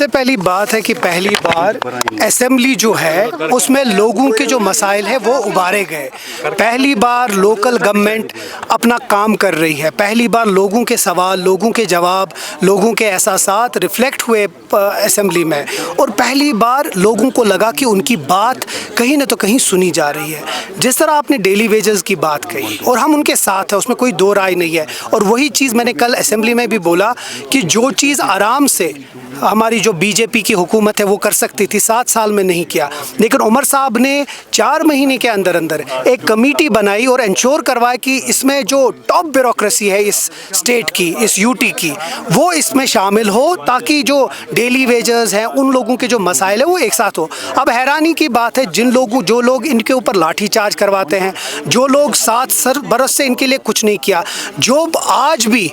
सबसे पहली बात है कि पहली बार असेंबली जो है उसमें लोगों के जो मसाइल है वो उभारे गए। पहली बार लोकल गवर्नमेंट अपना काम कर रही है। पहली बार लोगों के सवाल, लोगों के जवाब, लोगों के एहसासात रिफ्लेक्ट हुए असेंबली में, और पहली बार लोगों को लगा कि उनकी बात कहीं ना तो कहीं सुनी जा रही है। जिस तरह आपने डेली वेजेस की बात कही और हम उनके साथ हैं, उसमें कोई दो राय नहीं है। और वही चीज़ मैंने कल असेंबली में भी बोला कि जो चीज़ आराम से हमारी जो बीजेपी की हुकूमत है वो कर सकती थी, 7 साल में नहीं किया, लेकिन उमर साहब ने 4 महीने के अंदर अंदर एक कमेटी बनाई और इंश्योर करवाया कि इसमें जो टॉप ब्यूरोक्रेसी है इस स्टेट की, इस यूटी की, वो इसमें शामिल हो ताकि जो डेली वेजेस हैं उन लोगों के जो मसाइल है वो एक साथ हो। अब हैरानी की बात है, जो लोग इनके ऊपर लाठीचार्ज करवाते हैं, जो लोग 7 बरस से इनके लिए कुछ नहीं किया, जो आज भी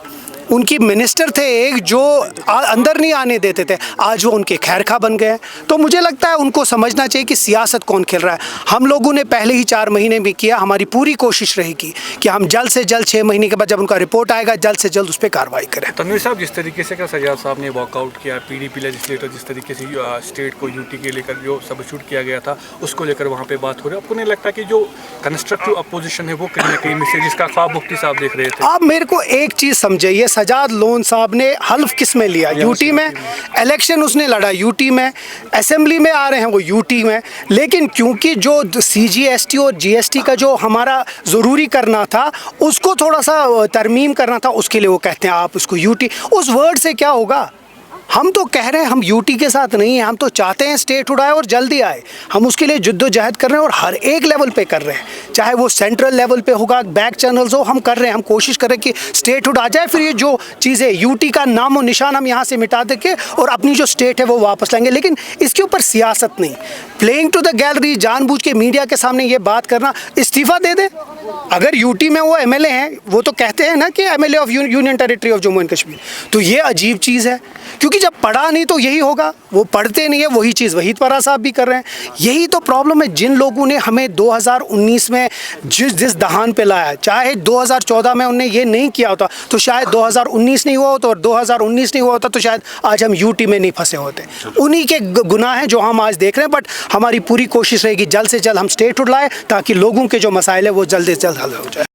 उनकी मिनिस्टर थे एक जो अंदर नहीं आने देते थे, आज वो उनके खैरखा बन गए। तो मुझे लगता है उनको समझना चाहिए कि सियासत कौन खेल रहा है। हम लोगों ने पहले ही 4 महीने भी किया, हमारी पूरी कोशिश रहेगी कि हम जल्द से जल्द 6 महीने के बाद जब उनका रिपोर्ट आएगा जल्द से जल्द उस पर कार्रवाई करें। तनवीर साहब, जिस तरीके से सज्जाद साहब ने वॉकआउट किया, पीडीपी लेजिस्लेटर जिस तरीके से स्टेट को यूटी के लेकर जो सबस्टिट्यूट किया गया था उसको लेकर वहाँ पे बात हो रही है, आपको नहीं लगता कि जो कंस्ट्रक्टिव अपोजिशन है वो कहीं ना कहीं मैसेज का ख्वाब मुफ्ती साहब देख रहे थे? आप मेरे को एक चीज़ समझिए, सजाद लोन साहब ने हल्फ किस में लिया? यूटी में। इलेक्शन उसने लड़ा यूटी में, असेंबली में आ रहे हैं वो यूटी में, लेकिन क्योंकि जो सीजीएसटी और जीएसटी का जो हमारा ज़रूरी करना था उसको थोड़ा सा तरमीम करना था, उसके लिए वो कहते हैं आप उसको यूटी। उस वर्ड से क्या होगा? हम तो कह रहे हैं हम यूटी के साथ नहीं हैं, हम तो चाहते हैं स्टेट उड़ाए और जल्दी आए। हम उसके लिए जद्दोजहद कर रहे हैं और हर एक लेवल पे कर रहे हैं, चाहे वो सेंट्रल लेवल पे होगा, बैक चैनल्स हो, हम कर रहे हैं, हम कोशिश कर रहे हैं कि स्टेट उड़ आ जाए। फिर ये जो चीज़ें यूटी का नाम और निशान हम यहाँ से मिटा देंगे और अपनी जो स्टेट है वो वापस लाएंगे, लेकिन इसके ऊपर सियासत नहीं, प्लेइंग टू द गैलरी, जानबूझ के मीडिया के सामने ये बात करना। इस्तीफ़ा दे दे। अगर यूटी में वो एमएलए हैं, वो तो कहते हैं ना कि MLA of union territory of Jammu and Kashmir, तो ये अजीब चीज़ है, क्योंकि जब पढ़ा नहीं तो यही होगा। वो पढ़ते नहीं है, वही चीज़ वहीद परा साहब भी कर रहे हैं। यही तो प्रॉब्लम है। जिन लोगों ने हमें 2019 में जिस दहान पे लाया, चाहे 2014 में उन्हें ये नहीं किया होता तो शायद 2019 नहीं हुआ होता, और 2019 नहीं हुआ होता तो शायद आज हम यूटी में नहीं फंसे होते। उन्हीं के गुनाह हैं जो हम आज देख रहे हैं। बट हमारी पूरी कोशिश रहेगी जल्द से जल्द हम स्टेट उड़ लाए ताकि लोगों के जो मसाइल है वो जल्द से जल्द हल हो जाए।